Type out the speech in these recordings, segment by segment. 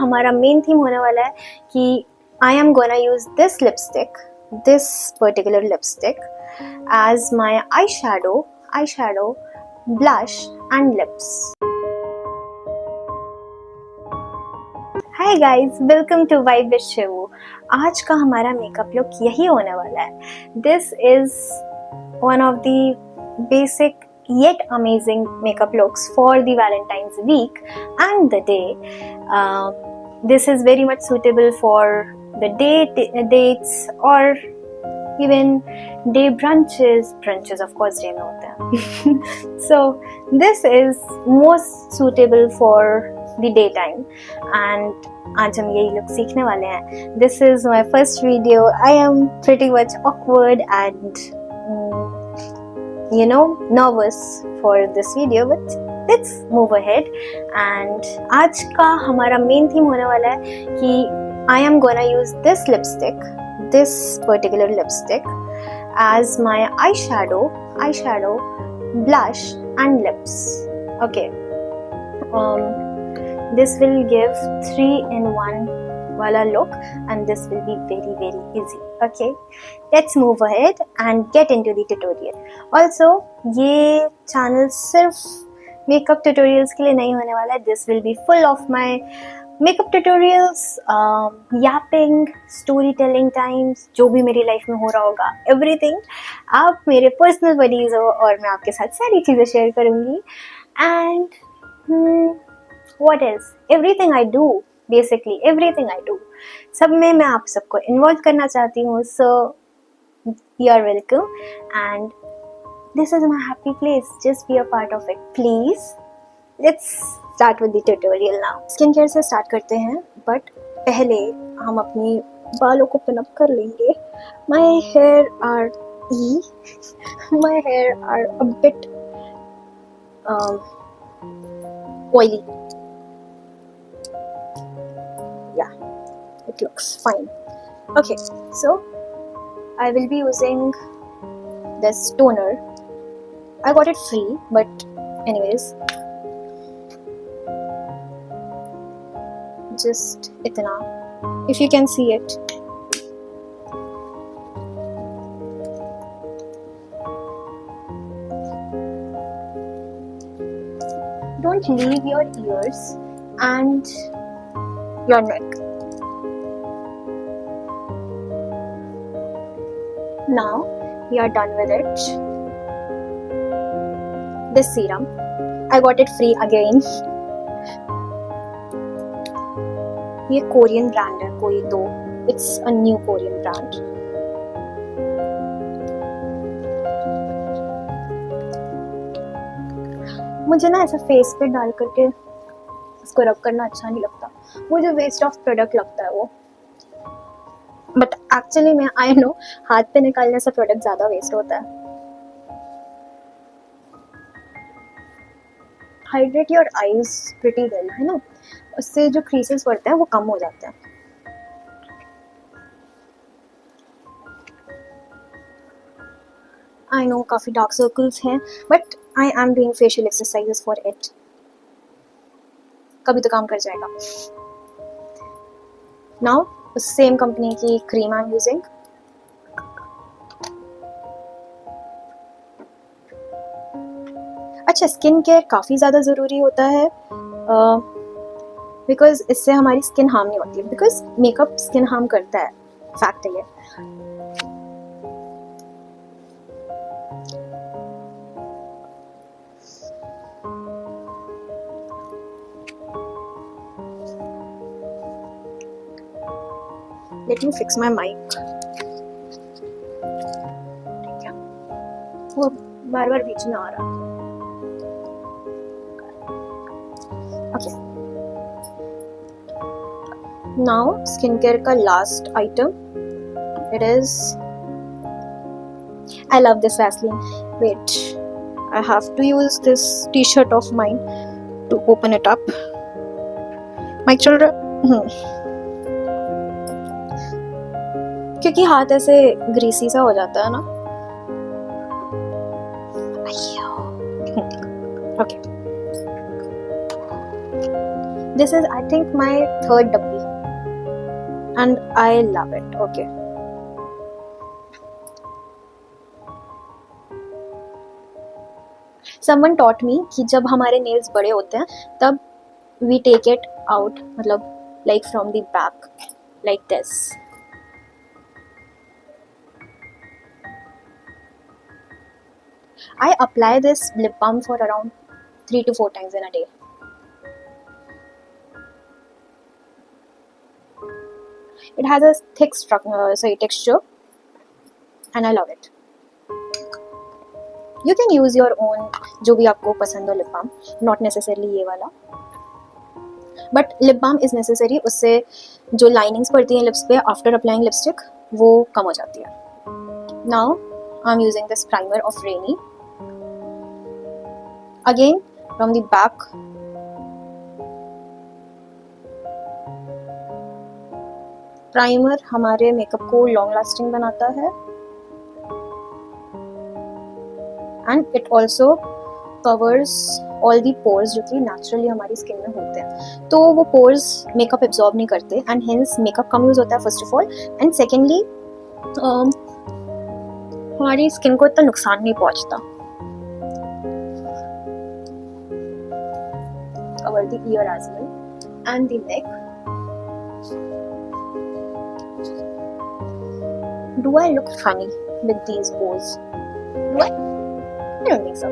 हमारा main theme होने वाला है कि I am gonna use this lipstick, this particular lipstick as my eye shadow, blush and lips. Hi guys, welcome to vibe with Shivu. आज का हमारा मेकअप लुक यही होने वाला है. This is one of the basic yet amazing makeup looks for the Valentine's week and the day. This is very much suitable for the dates or even day brunches of course day में होते हैं. So this is most suitable for the daytime and आज हम यही look सीखने वाले हैं. This is my first video. I am pretty much awkward and nervous for this video, but let's move ahead. And आज का हमारा main theme होने वाला है कि I am gonna use this lipstick, this particular lipstick as my eyeshadow, blush and lips. Okay. This will give 3-in-1 wala look and this will be very very easy. Okay, let's move ahead and get into the tutorial. Also ये channel सिर्फ makeup tutorials के लिए नहीं होने वाला है. This will be full of my makeup tutorials, yapping, storytelling times, जो भी मेरी लाइफ में हो रहा होगा, everything. आप मेरे personal buddies हो और मैं आपके साथ सारी चीज़ें शेयर करूँगी. And what else? Everything I do, basically everything I do, सब में मैं आप सबको इन्वॉल्व करना चाहती हूँ. So you are welcome and this is my happy place. Just be a part of it, please. Let's start with the tutorial now. Skin care से start करते हैं, बट पहले हम अपनी बालों को पिन अप कर लेंगे. My hair are a bit oily. Yeah, it looks fine. Okay, so I will be using this toner. I got it free, but anyways, just itna, if you can see it. Don't leave your ears and your neck. Now we are done with it. This serum, I got it free again. ये Korean brand है, कोई तो it's a new Korean brand. मुझे ना ऐसा face पे डाल करके इसको रब करना अच्छा नहीं लगता. मुझे वेस्ट ऑफ प्रोडक्ट लगता है वो. बट एक्चुअली मैं आई नो हाथ पे निकालने से प्रोडक्ट ज़्यादा वेस्ट होता है. Hydrate your eyes pretty well, है ना. उससे जो क्रीसेस पड़ते हैं वो कम हो जाते हैं. आई नो काफ़ी डार्क सर्कल्स हैं, but I am doing facial exercises for it. कभी तो काम कर जाएगा. नाउ सेम कंपनी की क्रीम आई एम यूजिंग. अच्छा, स्किन केयर काफ़ी ज़्यादा ज़रूरी होता है बिकॉज इससे हमारी स्किन हार्म नहीं होती. बिकॉज मेकअप स्किन हार्म करता है, फैक्ट है ये. Let me fix my mic. ठीक है, वो बार बार बीच में आ रहा. Okay. Now skincare का last item. It is. I love this Vaseline. Wait, I have to use this T-shirt of mine to open it up. Mic चल रहा. क्योंकि हाथ ऐसे ग्रीसी सा हो जाता है ना. Okay, This is, I think, my third dabbi, and I love it. Okay. Someone taught me कि जब हमारे nails बड़े होते हैं तब we take it out, मतलब like from the back, like this. I apply this lip balm for around 3 to 4 times in a day. It has a thick texture, and I love it. You can use your own जो भी आपको पसंद हो lip balm, not necessarily ये वाला. But lip balm is necessary. उससे जो linings पड़ती हैं lips पे after applying lipstick वो कम हो जाती है. Now I'm using this primer of Rainy. Again from the back. Primer हमारे मेकअप को लॉन्ग लास्टिंग बनाता है, and it also covers all the pores जो कि नेचुरली हमारी स्किन में होते हैं. तो वो पोर्स मेकअप एब्जॉर्ब नहीं करते एंड हेंस मेकअप कम यूज होता है first of all, and secondly हमारी स्किन को इतना नुकसान नहीं पहुंचता. Cover the ear as well and the neck. Do I look funny with these bows? Do I? I don't think so.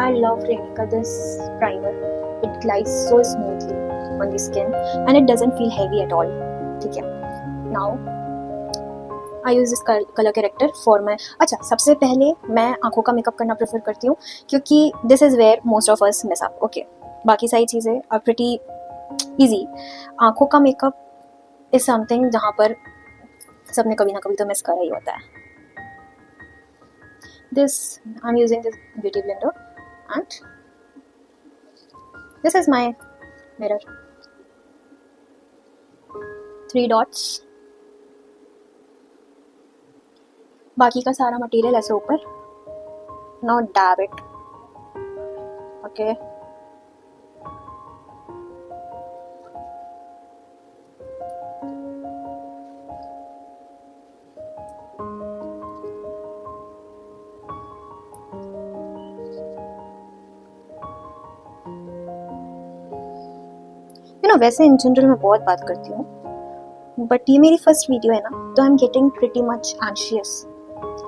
I love Renika this primer. It glides so smoothly on the skin and it doesn't feel heavy at all. ठीक है. Now I use this color corrector for my. अच्छा, सबसे पहले मैं आँखों का makeup करना prefer करती हूँ क्योंकि this is where most of us mess up. Okay, बाकी सारी चीज़ें are pretty easy. आँखों का मेकअप is something जहाँ पर सबने कभी ना कभी तो मिस करा ही होता है. This I'm using this beauty blender and this is my mirror. 3 dots. बाकी का सारा मटेरियल ऐसे ऊपर. Now dab it. Okay. वैसे इन जनरल मैं बहुत बात करती हूँ, बट ये मेरी फर्स्ट वीडियो है ना, तो I am getting pretty much anxious.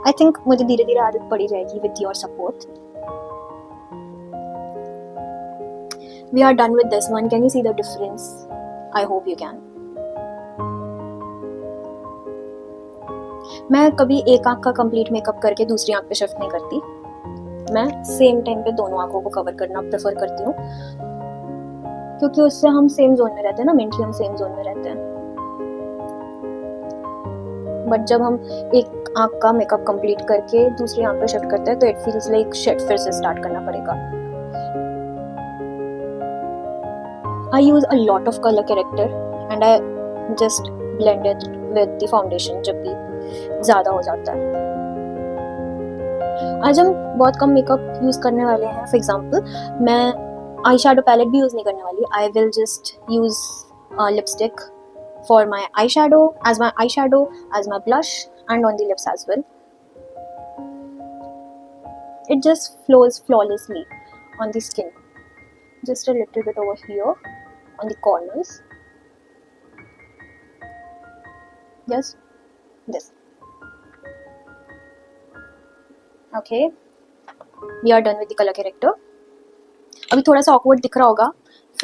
I think मुझे धीरे धीरे आदत पड़ी जाएगी with your support. We are done with this one. Can you see the difference? I hope you can. मैं कभी एक आंख का कंप्लीट मेकअप करके दूसरी आंख पे शिफ्ट नहीं करती. मैं सेम टाइम पे दोनों आंखों को कवर करना प्रेफर करती हूँ क्योंकि उससे हम सेम जोन में रहते हैं ना, मेंटली हम सेम जोन में रहते हैं. बट जब हम एक आंख का मेकअप कंप्लीट करके दूसरी आंख पे शिफ्ट करते हैं तो इट फील्स लाइक शिट, फिर से स्टार्ट करना पड़ेगा. I use a lot of colour character and I just blend it with the foundation जब भी ज्यादा हो जाता है. आज हम बहुत कम मेकअप यूज करने वाले हैं. फॉर एग्जाम्पल मैं आई शैडो पैलेट भी यूज नहीं करने वाली. I will just use lipstick for my eyeshadow, as my blush, and on the lips as well. It just flows flawlessly on the skin. Just a little bit over here on the corners. Just this. Okay, we are done with the color corrector. अभी थोड़ा सा awkward दिख रहा होगा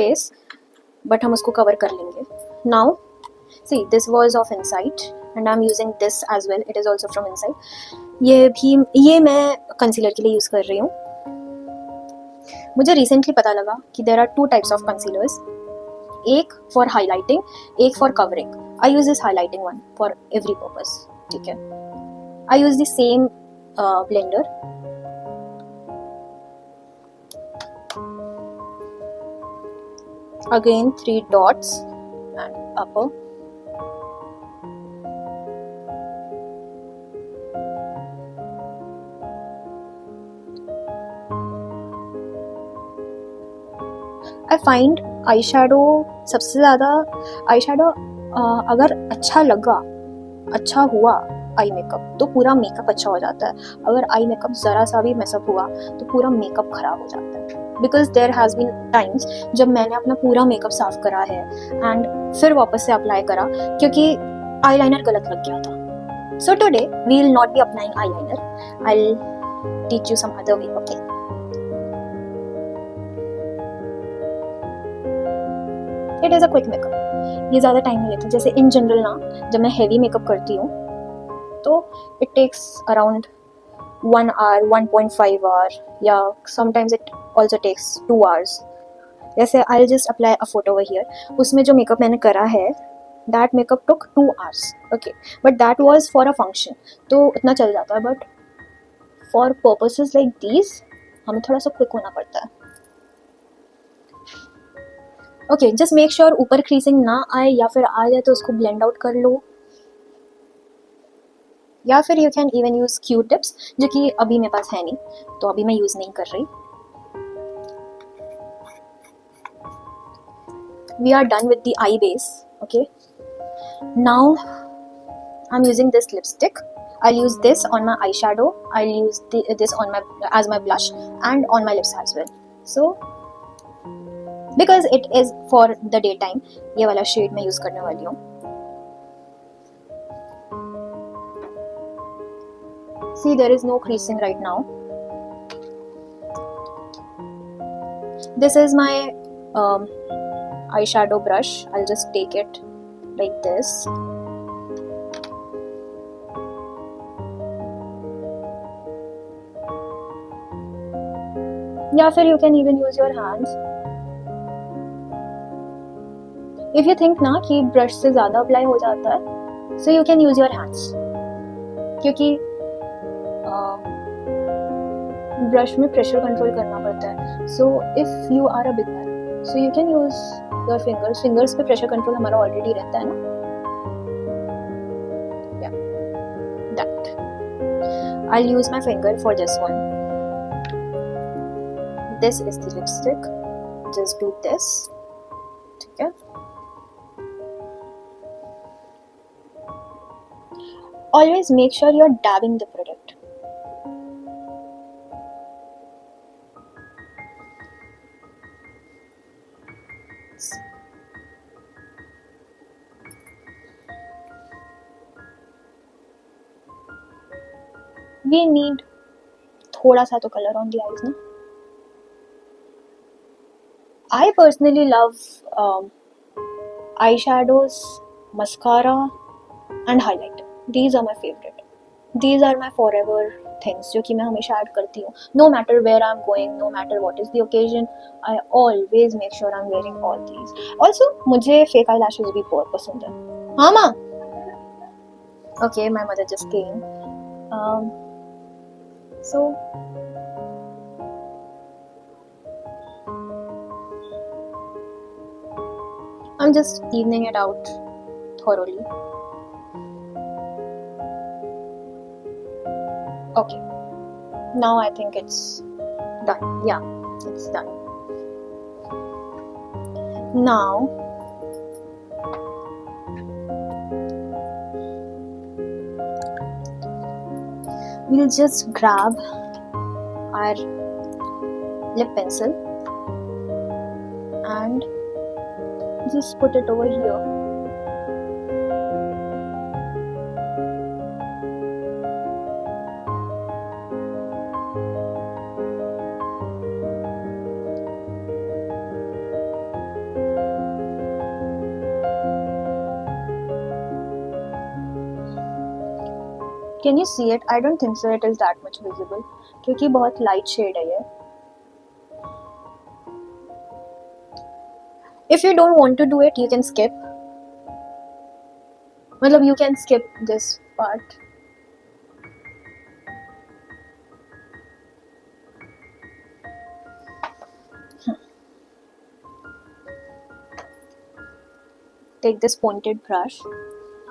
face, but हम उसको cover कर लेंगे. Now see, this was of Insight and I'm using this as well. It is also from Insight. ये मैं कंसीलर के लिए यूज कर रही हूँ. मुझे रिसेंटली पता लगा कि there are 2 types of concealers. एक for highlighting, एक for covering. I use this highlighting one for every purpose. ठीक है. I use the same blender. Again 3 dots and upper. I find eye shadow सबसे ज़्यादा, eye shadow अगर अच्छा लगा, अच्छा हुआ आई मेकअप, तो पूरा मेकअप अच्छा हो जाता है. अगर आई मेकअप ज़रा सा भी मेसअप हुआ तो पूरा मेकअप खराब हो जाता है. Because there has been times जब मैंने अपना पूरा मेकअप साफ करा है एंड फिर वापस से अप्लाई करा क्योंकि आई लाइनर गलत लग गया था. So today we will not be applying eyeliner. I will teach you some other way. Okay, it is a quick makeup. ये ज़्यादा टाइम नहीं लेता. जैसे इन जनरल ना जब मैं हैवी मेकअप करती हूँ तो it takes around 1 hour, 1.5 hour, या sometimes it also takes 2 hours. जैसे I'll just apply a photo over here. उसमें जो मेकअप मैंने करा है that makeup took 2 hours. Okay, but that was for a function. तो उतना चल जाता है. But for purposes like these हमें थोड़ा सा क्विक होना पड़ता है. ओके, जस्ट मेक श्योर ऊपर क्रीसिंग ना आए, या फिर आ जाए तो उसको ब्लेंड आउट कर लो, या फिर you can even use Q tips, जो कि अभी मेरे पास है नहीं तो अभी मैं यूज नहीं कर रही. We are done with the eye base. Okay, now I'm using this lipstick. I'll use this on my eyeshadow. I'll use this on my as my blush and on my lips as well. So because it is for the daytime, ये वाला shade मैं use करने वाली हूँ. See, there is no creasing right now. This is my eyeshadow brush. I'll just take it like this. या फिर you can even use your hands. If you think ना कि brush से ज़्यादा apply हो जाता है, so you can use your hands. क्योंकि ब्रश में प्रेशर कंट्रोल करना पड़ता है. So if you are a beginner, so you can use your fingers. Fingers पे प्रेशर कंट्रोल हमारा ऑलरेडी रहता है ना. That I use my finger for this one. This is the lipstick. Just do this. ठीक है. Always make sure you are dabbing the product. We need थोड़ा सा तो color on the eyes ना. I personally love eyeshadows, mascara and highlighter. These are my favorite. These are my forever things जो कि मैं हमेशा ऐड करती हूँ. No matter where I'm going, no matter what is the occasion, I always make sure I'm wearing all these. Also मुझे fake eyelashes भी बहुत पसंद है. हाँ माँ. Okay, my mother just came. So I'm just evening it out thoroughly. Okay, now I think it's done. Yeah, it's done. Now we'll just grab our lip pencil and just put it over here. Can you see it? I don't think so it is that much visible क्योंकि बहुत light shade है ये. If you don't want to do it, you can skip. मतलब you can skip this part. Take this pointed brush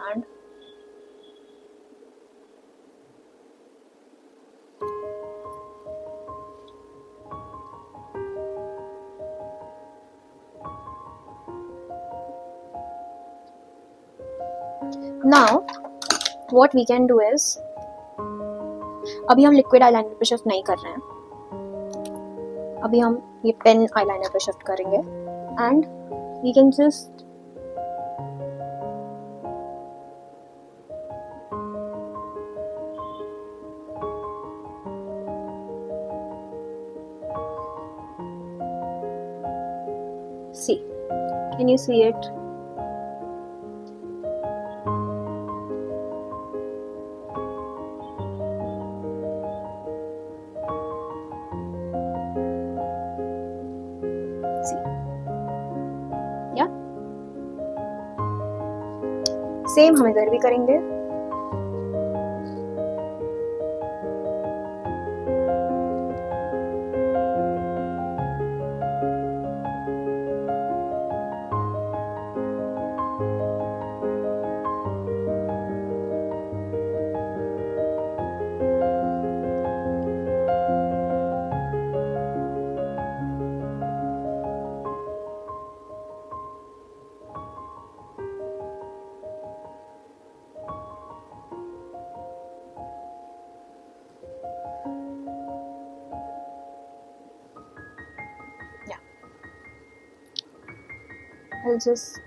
and Now what we can do is, अभी हम liquid eyeliner पे shift नहीं कर रहे हैं, अभी हम ये पेन आईलाइनर पे शिफ्ट करेंगे and we can just see, can you see it? See, yeah, same हम इधर भी करेंगे. I'll just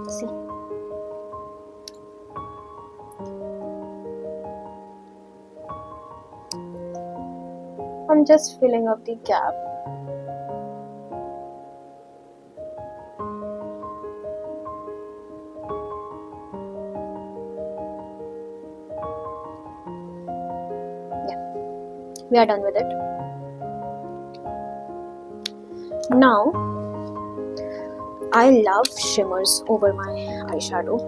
see. I'm just filling up the gap. Yeah, we are done with it. Now, I love shimmers over my eyeshadow.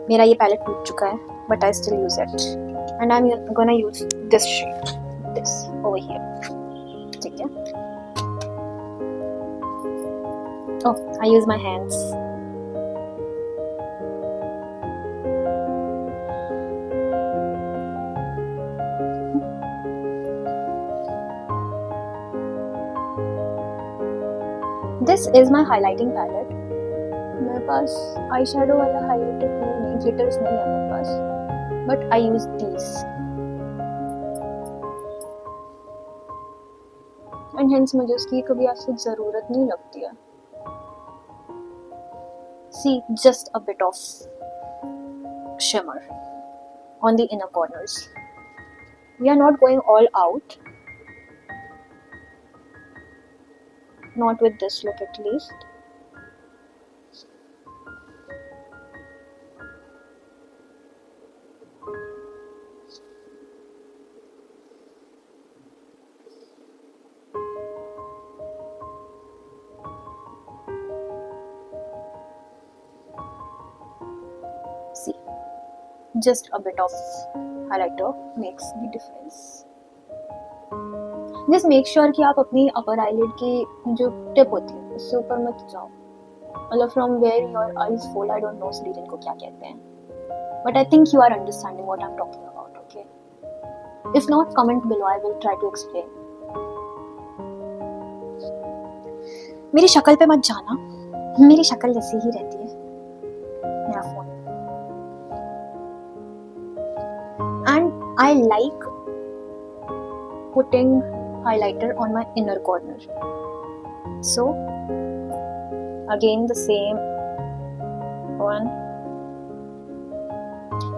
मेरा ये palette टूट चुका है, but I still use it, and I'm gonna use this shade, this over here. ठीक है? Oh, I use my hands. This is my highlighting palette. मेरे पास eye shadow वाला हाइलाइटर नहीं, ग्लिटर्स नहीं है मेरे पास, but I use these and hence मुझे उसकी कभी ऐसे जरूरत नहीं लगती है. See, just a bit of shimmer on the inner corners. We are not going all out. Not with this look at least. See, just a bit of highlighter makes the difference. Just make sure कि आप अपनी upper eyelid की जो tip होती है उससे ऊपर मत जाओ. मतलब from where your eyes fall, I don't know slit इनको क्या कहते हैं, but I think you are understanding what I'm talking about, okay? If not, comment below. I will try to explain. मेरी शक्ल पे मत जाना, मेरी शक्ल जैसी ही रहती है मेरा phone. And I like putting highlighter on my inner corner. So again the same one.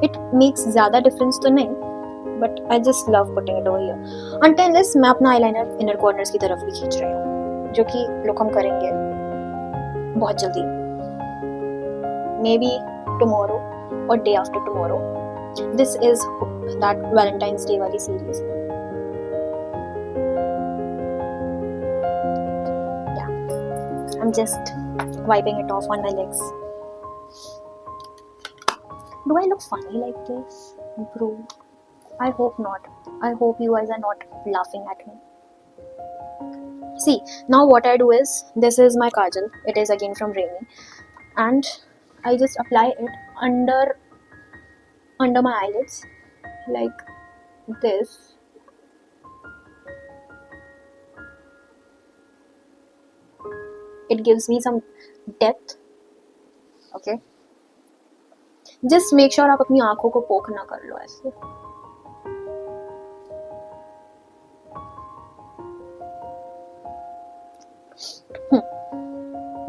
It makes ज़्यादा difference तो नहीं, but I just love putting it over here. Until this मैं अपना eyeliner inner corners की तरफ भी खींच रही हूँ, जो कि look हम करेंगे बहुत जल्दी, maybe tomorrow or day after tomorrow. This is that Valentine's Day वाली series. Yeah, I'm just wiping it off on my legs. Do I look funny like this? Bro, I hope not. I hope you guys are not laughing at me. See, now what I do is, this is my kajal. It is again from Rainy, and I just apply it under my eyelids like this. It gives me some depth. Okay. Just make sure आप अपनी आंखों को पोक ना कर लो ऐसे.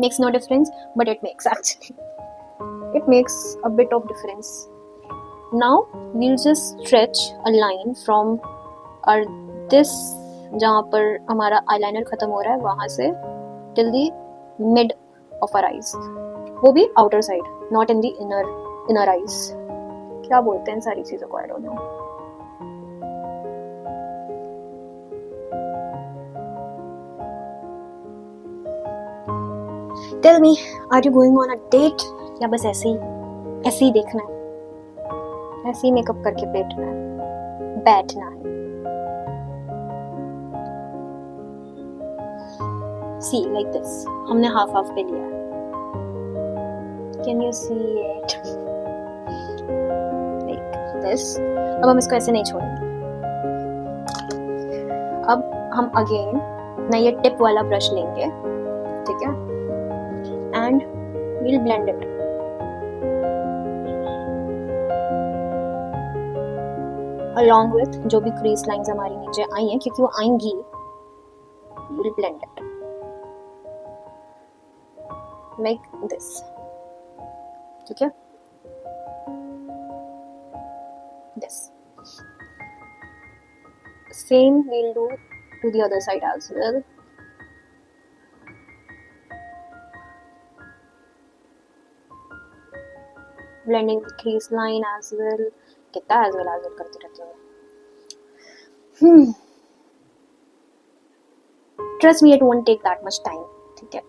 Makes no difference, but it makes actually. It makes a bit of difference. Now we'll just stretch a line from our this जहाँ पर हमारा eyeliner खत्म हो रहा है वहाँ से till the mid of our eyes. वो भी outer side, not in the inner eyes. क्या बोलते हैं सारी चीजों को, I don't know. Tell me, are you going on a date या बस ऐसे ही देखना है, ऐसे ही मेकअप करके बैठना है. See, like this. हमने half पे लिया है. Can you see it? Like this. अब हम इसको ऐसे नहीं छोड़ेंगे. अब हम again ना ये टिप वाला ब्रश लेंगे, ठीक है? And we'll blend it. Along with जो भी crease lines हमारी नीचे आई हैं, क्योंकि वो आएंगी, we'll blend it. Like this. ठीक है? This. Same we'll do to the other side as well. Blending the crease line as well. कितना as well करती रहती हूँ. Trust me, it won't take that much time. ठीक है?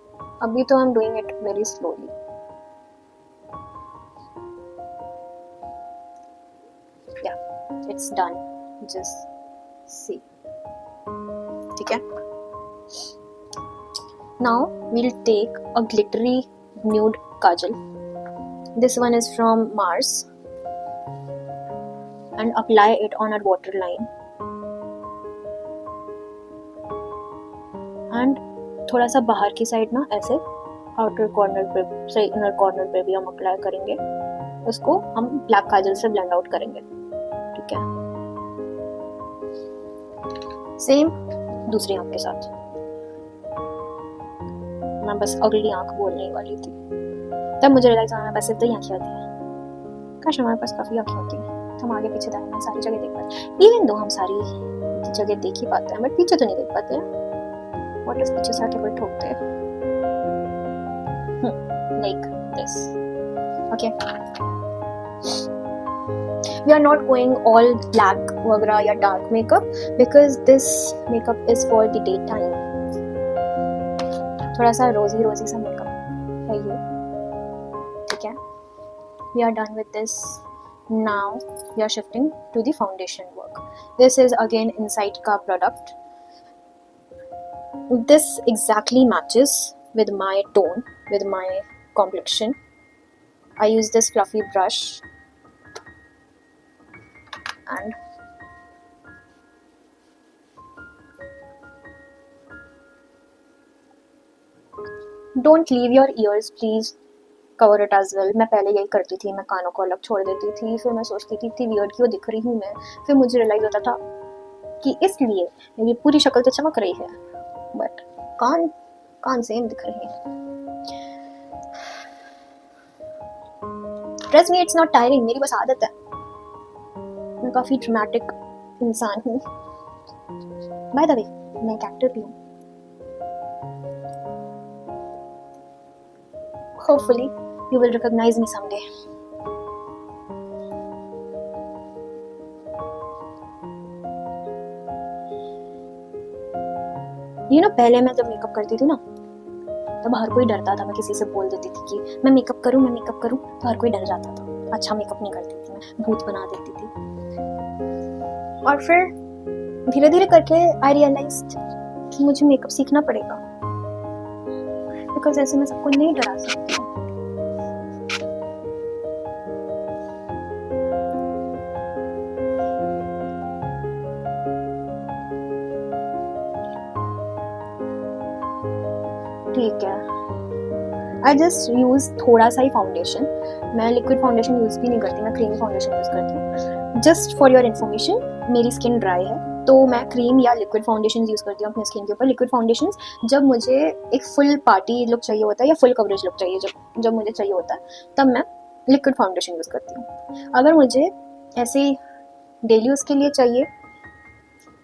अभी तो I'm doing it very slowly. Yeah, it's done. Just see. ठीक है? Now we'll take a glittery nude kajal. This one is from Mars, and apply it on our waterline. And थोड़ा सा बाहर की साइड ना ऐसे आउटर कॉर्नर पे से इनर कॉर्नर पे भी हम अप्लाई करेंगे. उसको हम ब्लैक काजल से ब्लेंड आउट करेंगे. ठीक है? सेम दूसरी आंख के साथ. मैं बस अगली आंख बोलने वाली थी, तब मुझे रियलाइज हुआ बस इतनी आंखें होती हैं. काश हमारे पास काफ़ी आंखें होती हैं, हम आगे पीछे दाएं सारी जगह देख पाते हैं. इवन दो हम सारी जगह देख ही पाते हैं, बट पीछे तो नहीं देख पाते हैं. व्हाट इज पीछे से आके कोई ठोकते हैं. Like this. Okay. We are not going all black वगैरह या dark makeup because this makeup is for the daytime. थोड़ा सा रोजी सा makeup है ये. ठीक है? We are done with this. Now we are shifting to the foundation work. This is again Insight का product. This exactly matches with my tone, with my complexion. I use this fluffy brush and don't leave your ears, please cover it as well. मैं पहले यही करती थी, मैं कानों को अलग छोड़ देती थी, फिर मैं सोचती थी इतनी वियर्ड क्यों दिख रही हूँ मैं. फिर मुझे रियलाइज होता था कि इसलिए मेरी पूरी शक्ल तो चमक रही है बट कान सेम दिख रहे हैं. Trust me, it's not tiring. मेरी बस आदत है. मैं काफी ड्रामेटिक इंसान हूँ. By the way, मैं एक एक्टर भी हूँ. Hopefully, you will recognize me someday. You know, पहले मैं जब मेकअप करती थी ना, तब हर कोई डरता था. मैं किसी से बोल देती थी कि मैं मेकअप करूं, तो हर कोई डर जाता था. अच्छा मेकअप नहीं करती थी मैं, भूत बना देती थी. और फिर धीरे धीरे करके आई रियलाइज्ड कि मुझे मेकअप सीखना पड़ेगा, बिकॉज ऐसे मैं सबको नहीं डरा सकती हूँ। ठीक है, आई जस्ट यूज थोड़ा सा ही फाउंडेशन, मैं लिक्विड फाउंडेशन यूज भी नहीं करती, मैं क्रीम फाउंडेशन यूज करती हूँ। जस्ट फॉर योर इन्फॉर्मेशन, मेरी स्किन ड्राई है तो मैं क्रीम या लिक्विड फाउंडेशन यूज करती हूँ अपनी स्किन के ऊपर। लिक्विड फाउंडेशन जब मुझे एक फुल पार्टी लुक चाहिए होता है या फुल कवरेज लुक चाहिए, जब मुझे चाहिए होता है तब मैं लिक्विड फाउंडेशन यूज करती हूँ। अगर मुझे ऐसे डेली यूज के लिए चाहिए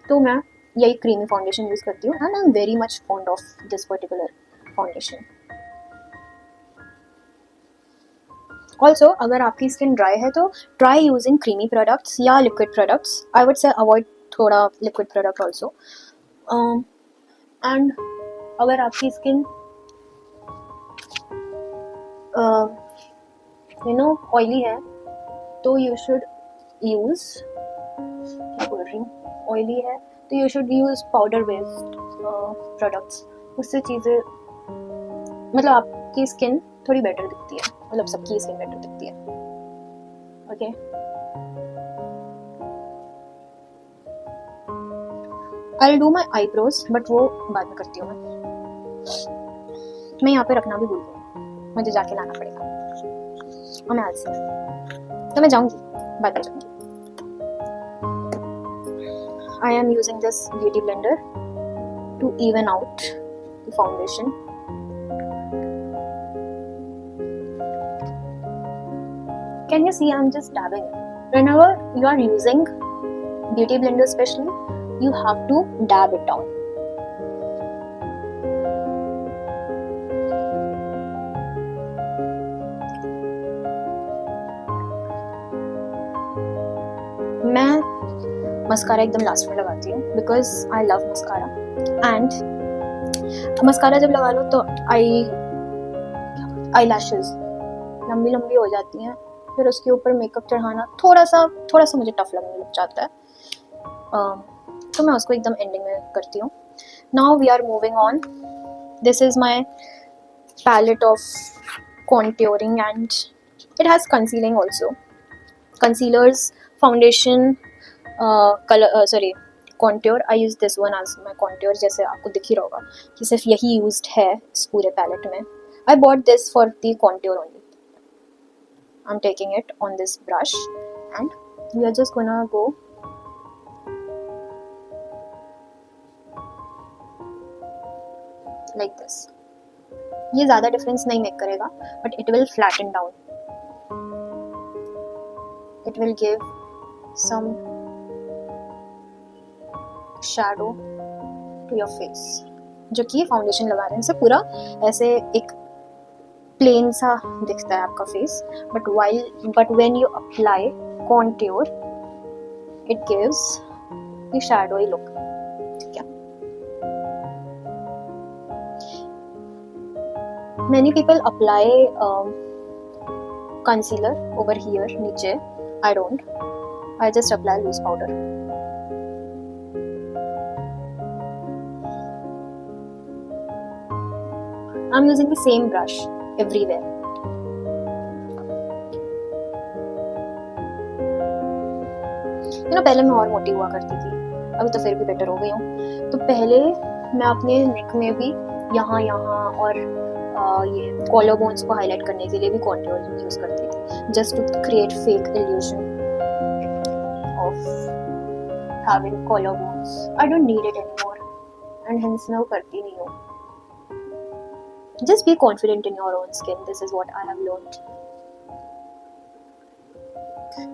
तो मैं यही क्रीमी फाउंडेशन यूज करती हूँ, and I am very much fond of this particular foundation. Also अगर आपकी स्किन ड्राई है तो ट्राई यूजिंग क्रीमी प्रोडक्ट्स या liquid products. I would say avoid थोड़ा लिक्विड प्रोडक्ट ऑल्सो। एंड अगर आपकी स्किन ऑयली है तो यू शुड यूज, क्या बोल रही हूँ, ऑयली है तो you should use powder based products. उससे चीज़ें मतलब आपकी स्किन थोड़ी बेटर दिखती है, मतलब सबकी स्किन बेटर दिखती है। Okay, I will do my eyebrows, but वो बाद में करती हूँ मैं यहाँ पे रखना भी भूल गई, मुझे जाके लाना पड़ेगा और मैं आज से तो मैं जाऊँगी, बाद में जाऊँगी। I am using this beauty blender to even out the foundation. Can you see I'm just dabbing it? Whenever you are using beauty blender especially, you have to dab it down. मैं mascara एकदम last में लगाती हूँ because I love mascara, and mascara जब लगा लो तो eye lashes लंबी लंबी हो जाती हैं, फिर उसके ऊपर मेकअप चढ़ाना थोड़ा सा मुझे टफ लगने लग जाता है, तो मैं उसको एकदम एंडिंग में करती हूँ। Now we are moving on, this is my palette of contouring and it has concealing also, concealers, foundation, contour. I use this one as my contour, जैसे आपको दिख ही रहा होगा कि सिर्फ यही यूज्ड है इस पूरे पैलेट में। I bought this for the contour only. I am taking it on this brush and we are just gonna go like this. ये ज़्यादा डिफरेंस नहीं मेक करेगा, but it will flatten down, it will give some shadow to your face, जो कि foundation लगाने से पूरा ऐसे एक प्लेन सा दिखता है आपका face, but when you apply contour it gives the shadowy look. ठीक है, many people apply concealer over here नीचे, I don't, I just apply loose powder. I'm using the same brush everywhere. पहले मैं और मोटी हुआ करती थी, अभी तो फिर भी बेटर हो गई हूँ। तो पहले मैं अपने नेक में भी यहाँ और ये कॉलर बोन्स को हाईलाइट करने के लिए भी कॉन्ट्योर यूज करती थी, just to create fake illusion of having collarbones. I don't need it anymore, and hence मैं वो करती नहीं हूँ। Just be confident in your own skin. This is what I have learned.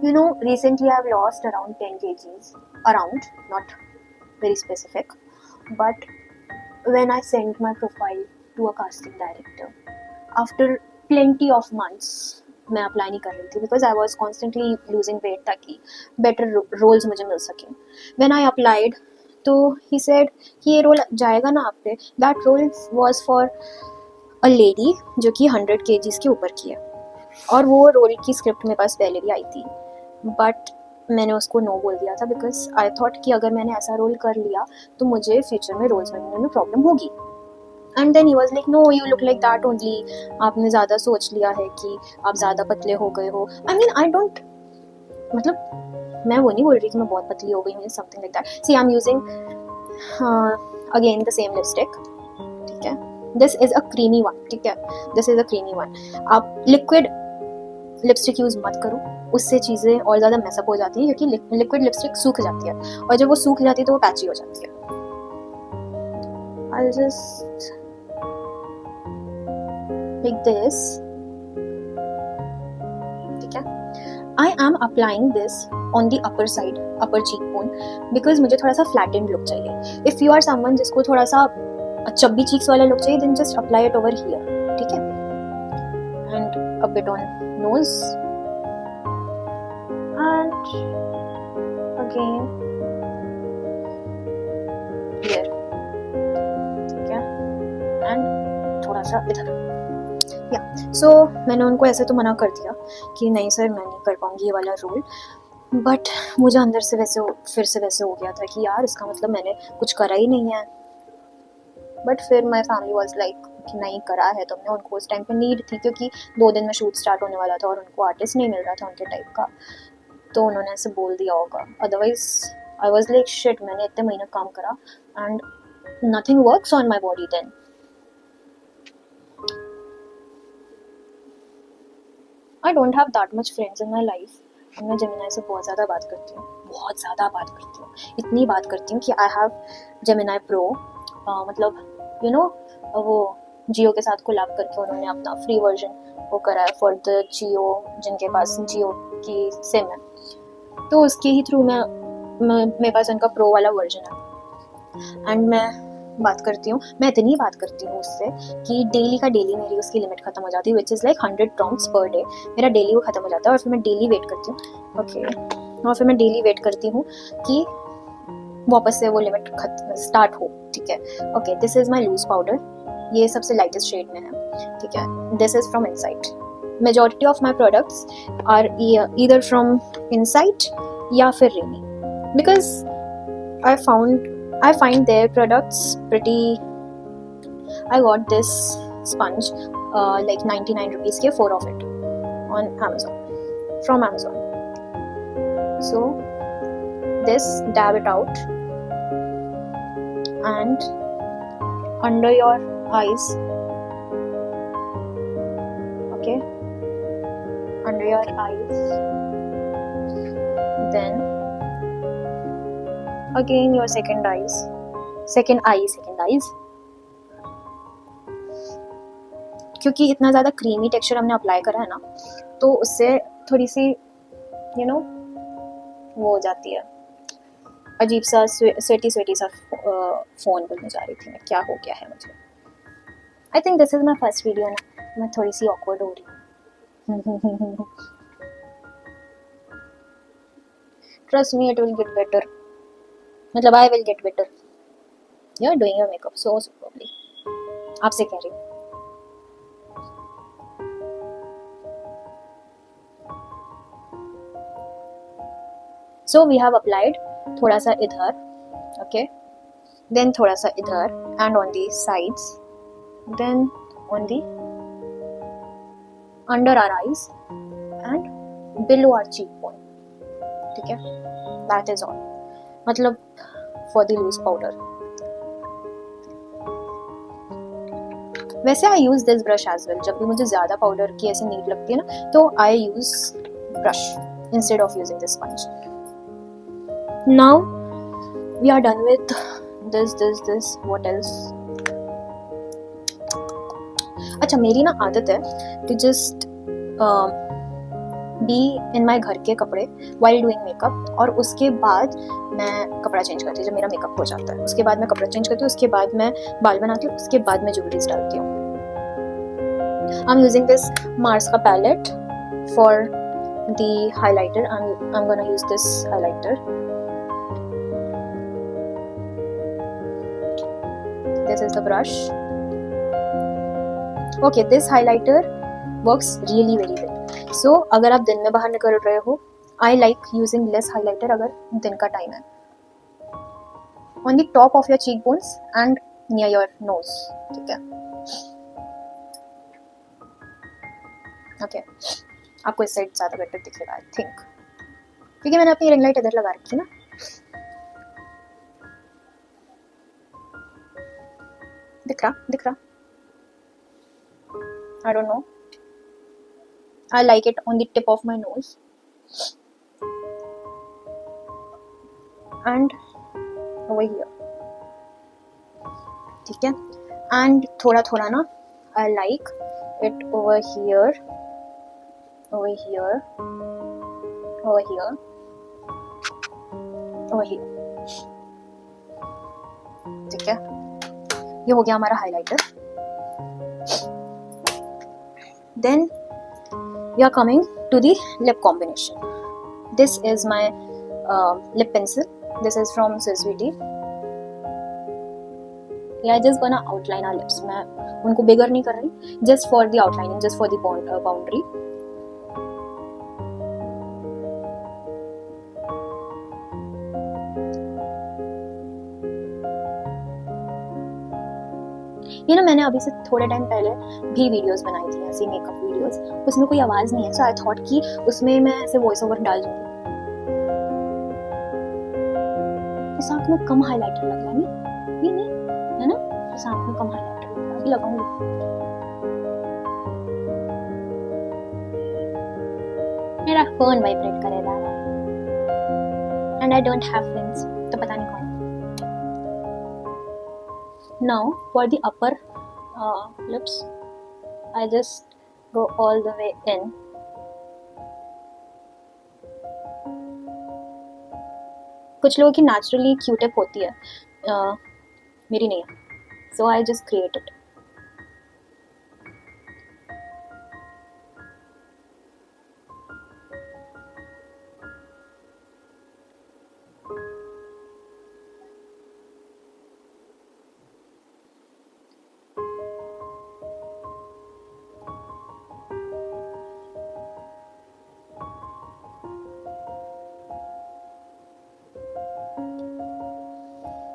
You know, recently I have lost around 10 kgs. Around, not very specific. But when I sent my profile to a casting director, after plenty of months, मैं apply नहीं कर रही थी because I was constantly losing weight ताकि better roles मुझे मिल सके। When I applied तो he said कि ये रोल जाएगा ना आप पे। That role was for a lady जो कि 100 kgs के ऊपर की है, और वो रोल की स्क्रिप्ट मेरे पास पहले भी आई थी, बट मैंने उसको नो बोल दिया था, बिकॉज आई थॉट कि अगर मैंने ऐसा रोल कर लिया तो मुझे फ्यूचर में रोल्स बनने में प्रॉब्लम होगी. And then he was like, no you look like that only, आपने ज़्यादा सोच लिया है कि आप ज़्यादा पतले हो गए हो. आई मीन आई डोंट, मतलब मैं वो नहीं बोल रही कि मैं बहुत पतली हो गई हूँ, something like that. See I am using again the same lipstick. ठीक है, this is a creamy one. ठीक है, this is a creamy one. आप लिक्विड लिपस्टिक यूज मत करो, उससे चीज़ें और ज़्यादा मैसअप हो जाती है, क्योंकि लिक्विड लिपस्टिक सूख जाती है, और जब वो सूख जाती है तो वो पैची हो जाती है. I'll just like this. ठीक है, I am applying this on the upper side, upper cheekbone, because मुझे थोड़ा सा flattened look चाहिए. If you are someone जिसको थोड़ा सा चब्बी cheeks वाला look चाहिए, then just apply it over here. ठीक है, and a bit on nose, and again here. ठीक है, and थोड़ा सा इधर. सो मैंने उनको ऐसे तो मना कर दिया कि नहीं सर मैं नहीं कर पाऊँगी ये वाला रोल, बट मुझे अंदर से फिर से वैसे हो गया था कि यार इसका मतलब मैंने कुछ करा ही नहीं है. बट फिर माई फैमिली वॉज लाइक कि नहीं करा है तुमने. उनको उस टाइम पे नीड थी, क्योंकि 2 दिन में शूट स्टार्ट होने वाला था और उनको आर्टिस्ट नहीं मिल रहा था उनके टाइप का, तो उन्होंने ऐसे बोल दिया होगा. Otherwise I was like shit, मैंने इतने महीने काम करा and nothing works on my body. Then I don't have that much friends in my life. मैं जेमिनाई से बहुत ज़्यादा बात करती हूँ, इतनी बात करती हूँ कि I have जेमिनाई प्रो. मतलब you know वो जियो के साथ कोलैब करके उन्होंने अपना फ्री वर्जन वो करा है फॉर द जियो, जिनके पास जियो की सिम है, तो उसके ही थ्रू मेरे पास उनका प्रो वाला वर्जन है. एंड मैं बात करती हूँ, मैं इतनी बात करती हूँ उससे कि डेली का डेली मेरी उसकी लिमिट खत्म हो जाती है, which is like 100 prompts per day. मेरा डेली वो खत्म हो जाता है, और फिर मैं डेली वेट करती हूँ. ओके, और फिर मैं डेली वेट करती हूँ कि वापस से वो लिमिट स्टार्ट हो. ठीक है, okay, this is my loose powder. ये सबसे लाइटेस्ट शेड में है. ठीक है, this is from Insight. Majority of my products are either from Insight या फिर Renee, because I find their products pretty. I got this sponge like 99 rupees के 4 of it on Amazon, from Amazon. So this, dab it out and under your eyes. Okay, under your eyes, then again your second eyes. क्योंकि इतना ज़्यादा creamy texture हमने apply करा है ना, तो उससे थोड़ी सी वो हो जाती है, अजीब सा स्वेटी सा. फ़ोन बोलने जा रही थी मैं, क्या हो गया है मुझे. I think this is my first video ना, मैं थोड़ी सी ऑकवर्ड हो रही हूँ. Trust me, it will get better. मतलब I will get better. You're doing your makeup so superbly. आपसे कह रही हूँ. So we have applied थोड़ा सा इधर, okay, then थोड़ा सा इधर and on the sides, then on the under our eyes and below our cheekbone. ठीक है, that is all. मतलब for the loose powder. वैसे I use this brush as well. जब भी मुझे ज़्यादा पाउडर की ऐसे नीड लगती है ना, तो I use brush instead of using this sponge. Now we are done with this. What else? अच्छा, मेरी ना आदत है to just बी इन माई घर के कपड़े वाइल डूइंग मेकअप, और उसके बाद मैं कपड़ा चेंज करती हूँ. जब मेरा मेकअप हो जाता है उसके बाद मैं कपड़ा चेंज करती हूँ, उसके बाद मैं बाल बनाती हूँ, उसके बाद मैं ज्वेलरीज डालती हूँ. I am using this Mars का palette for the highlighter. I am gonna use this highlighter. This is the brush. Okay, this highlighter works really very well. So अगर आप दिन में बाहर निकल रहे हो I like using less highlighter अगर दिन का टाइम है. On the top of your cheekbones and near your nose. ठीक है. Okay. आपको इस साइड ज़्यादा बेटर दिखेगा आई थिंक, क्योंकि मैंने अपनी रिंग लाइट इधर लगा रखी ना. दिख रहा. I don't know. I like it on the tip of my nose and over here. ठीक है. And थोड़ा थोड़ा ना I like it over here, over here, over here, over here. ठीक है. ये हो गया हमारा highlighter. Then we are coming to the lip combination. This is my lip pencil. This is from Swiss Beauty. Yeah, I just gonna outline our lips. मैं उनको bigger नहीं कर रही. Just for the outlining, just for the boundary. ये ना मैंने अभी से थोड़े टाइम पहले भी वीडियोस बनाई थी, ऐसी मेकअप वीडियोस. उसमें कोई आवाज़ नहीं है, सो आई थॉट कि उसमें मैं ऐसे वॉइस ओवर डाल दूँगी. इस आँख में कम हाइलाइटर लग रहा है नहीं? ये नहीं है ना, इस आँख में कम हाइलाइटर लग रहा है. अभी लगाऊंगी. मेरा फोन वाइब्रेट करे जा रहा है and I don't have friends, तो पता नहीं कौन. Now for the upper lips, I just go all the way in. कुछ लोगों की naturally Q-tip होती है, मेरी नहीं है, so I just create it.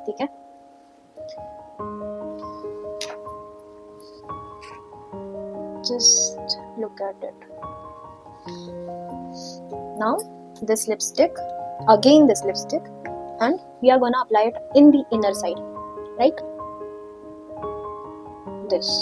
ठीक है. Just look at it. Now this lipstick, again this lipstick, and we are gonna apply it in the inner side, right? This.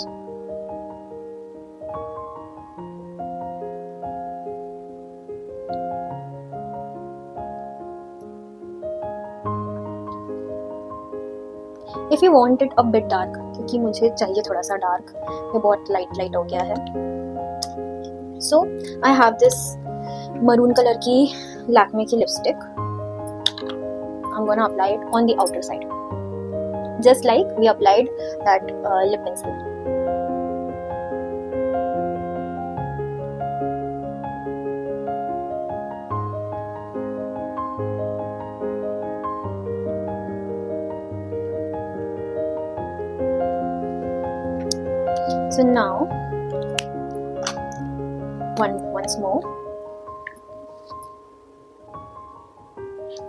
If you want it a bit dark, क्योंकि मुझे चाहिए थोड़ा सा dark, ये बहुत light हो गया है. So I have this maroon color की Lakme की lipstick. I'm gonna apply it on the outer side, just like we applied that lip pencil. So now once more,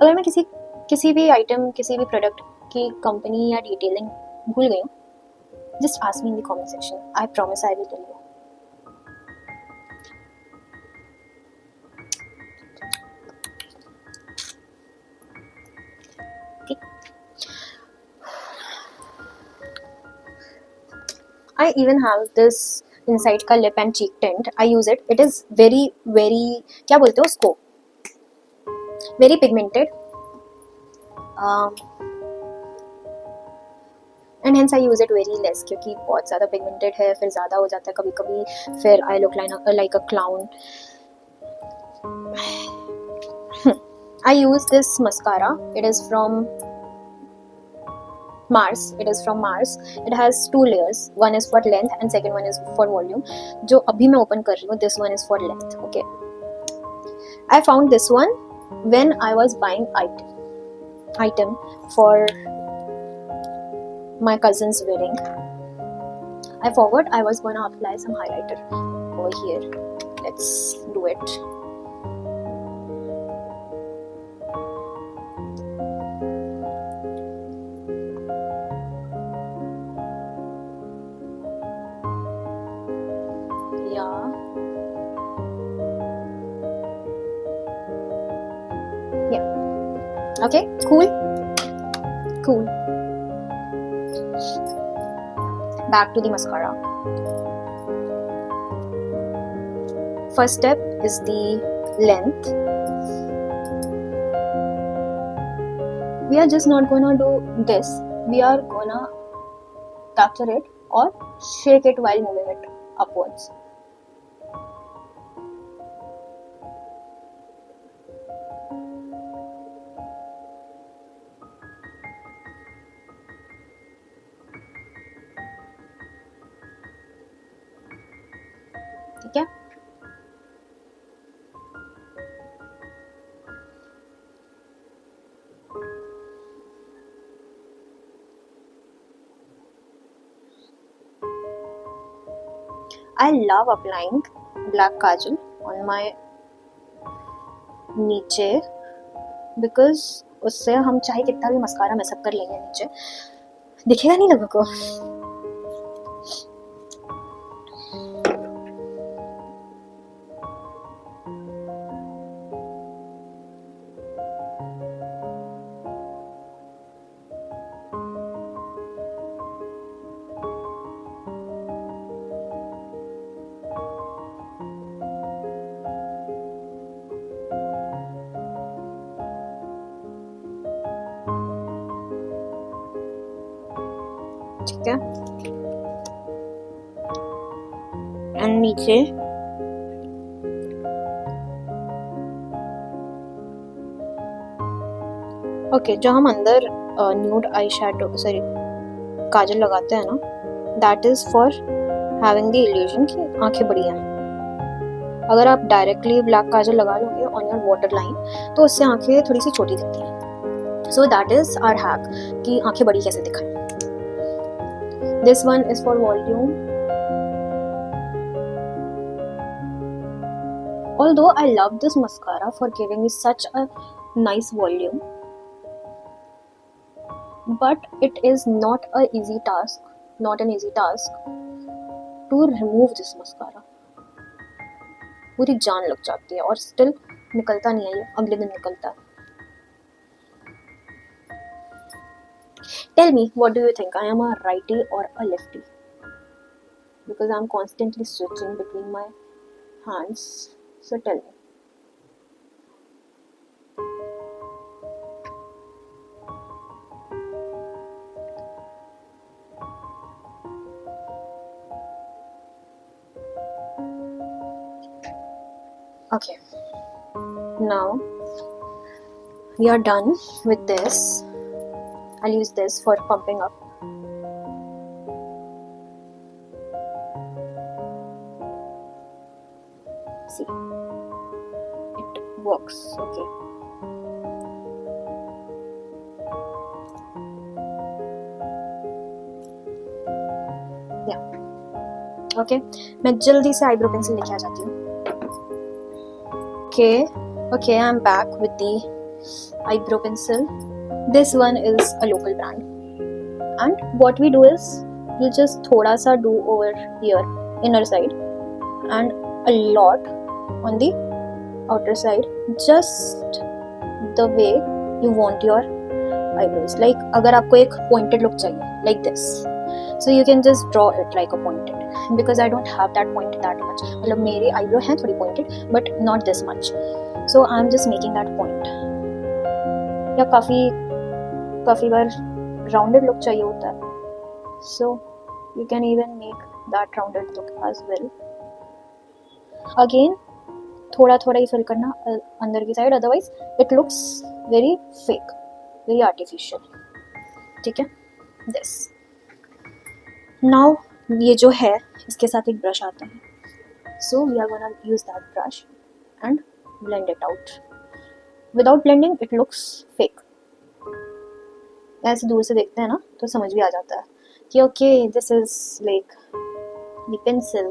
अगर मैं किसी भी आइटम, किसी भी प्रोडक्ट की कंपनी या डिटेलिंग भूल गई हूँ, just ask me in the comment section. I promise I will tell you. Okay. I even have this inside का lip and cheek tint. I use it. It is very क्या बोलते हो उसको, very pigmented. And hence I use it very less, क्योंकि बहुत ज़्यादा pigmented है, फिर ज़्यादा हो जाता है कभी कभी, फिर I look like a clown. I use this mascara. It is from Mars. It has 2 layers. One is for length and second one is for volume. जो अभी मैं open कर रही हूँ, this one is for length. Okay. I found this one when I was buying item for my cousin's wedding. I forgot I was gonna apply some highlighter over here. Let's do it. Okay, cool. Back to the mascara. First step is the length. We are just not gonna do this. We are gonna capture it or shake it while moving it upwards. ठीक है? I love applying black kajal on my नीचे because उससे हम चाहे कितना भी mascara mess up कर लेंगे नीचे दिखेगा नहीं लोगों को. ठीक है? एंड नीचे ओके जो हम अंदर न्यूड आई शैडो सॉरी काजल लगाते हैं ना, that is for having the illusion कि आंखें बड़ी हैं. अगर आप डायरेक्टली ब्लैक काजल लगा लोगे ऑन योर वाटर लाइन तो उससे आंखें थोड़ी सी छोटी दिखती हैं. So that is our hack कि आंखें बड़ी कैसे दिखाएं. This one is for volume. Although I love this mascara for giving me such a nice volume, but it is not an easy task to remove this mascara. पूरी जान लग जाती है और still निकलता नहीं है, ये अगले दिन निकलता है. Tell me, what do you think? I am a righty or a lefty? Because I am constantly switching between my hands. So tell me. Okay. Now we are done with this. I'll use this for pumping up. See, it works. Okay. Yeah. Okay. मैं जल्दी से eyebrow pencil लेके आ जाती हूँ. Okay. I'm back with the eyebrow pencil. This one is a local brand, and what we do is you just थोड़ा सा do over here inner side and a lot on the outer side, just the way you want your eyebrows. Like अगर आपको एक pointed look चाहिए like this, so you can just draw it like a pointed, because I don't have that pointed that much. मतलब मेरे eyebrow हैं थोड़ी pointed but not this much, so I'm just making that point. या काफ़ी बार rounded look चाहिए होता है, so you can even make that rounded look as well. Again थोड़ा ही फिल करना अंदर की side, otherwise it looks very fake, very artificial. ठीक है? दिस नाउ ये जो है इसके साथ एक ब्रश आता है, so we are gonna use that brush and blend it out. Without blending it looks fake. ऐसे दूर से देखते हैं ना तो समझ भी आ जाता है कि okay this is like the pencil.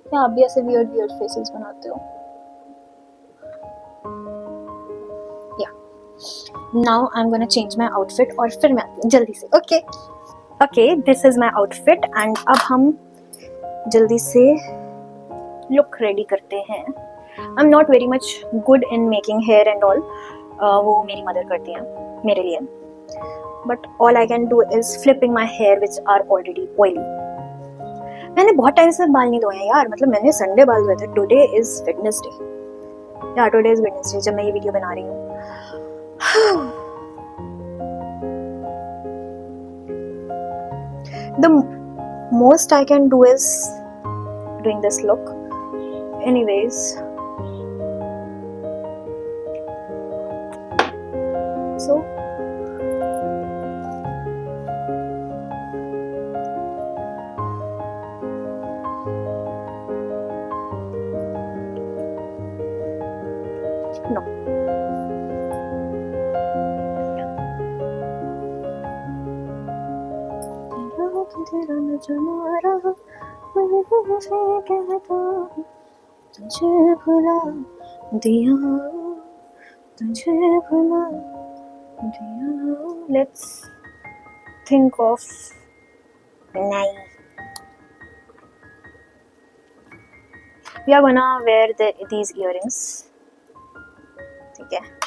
क्या आप भी ऐसे वियर्ड फेसेस बनाते हो? Yeah now I am gonna change my outfit और फिर मैं आती हूँ जल्दी से. Okay this is my outfit and अब हम जल्दी से लुक रेडी करते हैं. I am not very much good in making hair and all, वो मेरी मदर करती हैं मेरे लिए. But all I can do is flipping my hair which are already oily. मैंने बहुत टाइम से बाल नहीं धोए हैं यार, मतलब मैंने संडे बाल धोए थे. Today is Wednesday. यार टुडे इज वेडनेसडे जब मैं ये वीडियो बना रही हूँ. The most I can do is doing this look. Anyways, so no. तेरा नजर आ रहा मुझे कहता तुझे भुला दिया, तुझे भुला दिया. Let's think of नहीं. We are gonna wear these earrings. ठीक है.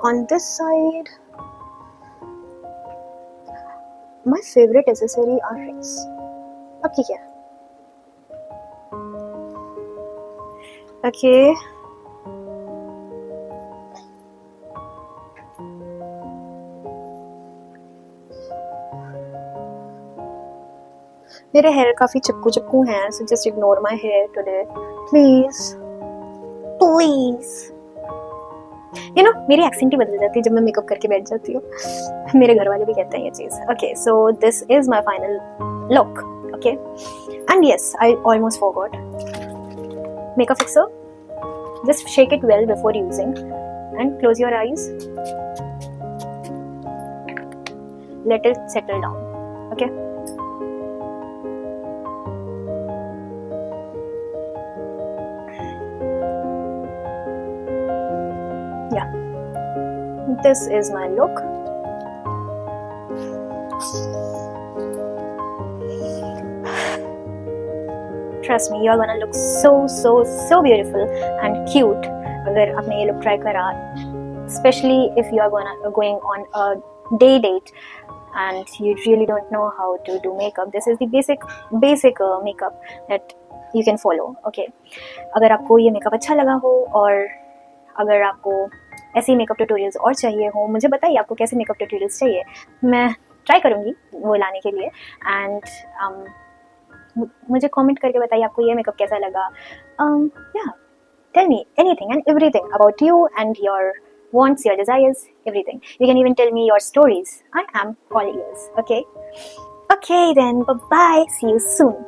On this side, my favorite accessory are rings. अब ठीक है. Okay. मेरे हेयर काफी चिपकू हैं, so just ignore my hair today, please. You know, मेरी एक्सेंट ही बदल जाती है जब मैं मेकअप करके बैठ जाती हूँ. मेरे घर वाले भी कहते हैं ये चीज. Okay, so this is my final look. Okay, and yes, I almost forgot. Makeup fixer. Just shake it well before using, and close your eyes. Let it settle down. Okay. Yeah, this is my look. Trust me, you're gonna look so beautiful and cute अगर आपने ये look try करा, especially if you are going on a date and you really don't know how to do makeup. This is the basic makeup that you can follow. Okay, अगर आपको ये makeup अच्छा लगा हो और अगर आपको ऐसे मेकअप ट्यूटोरियल्स और चाहिए हो, मुझे बताइए आपको कैसे मेकअप ट्यूटोरियल्स चाहिए. मैं ट्राई करूँगी वो लाने के लिए. एंड मुझे कमेंट करके बताइए आपको ये मेकअप कैसा लगा. या tell me anything and everything about you and your wants, your desires, everything. You can even tell me your stories. I am all ears. Okay then, bye bye, see you soon.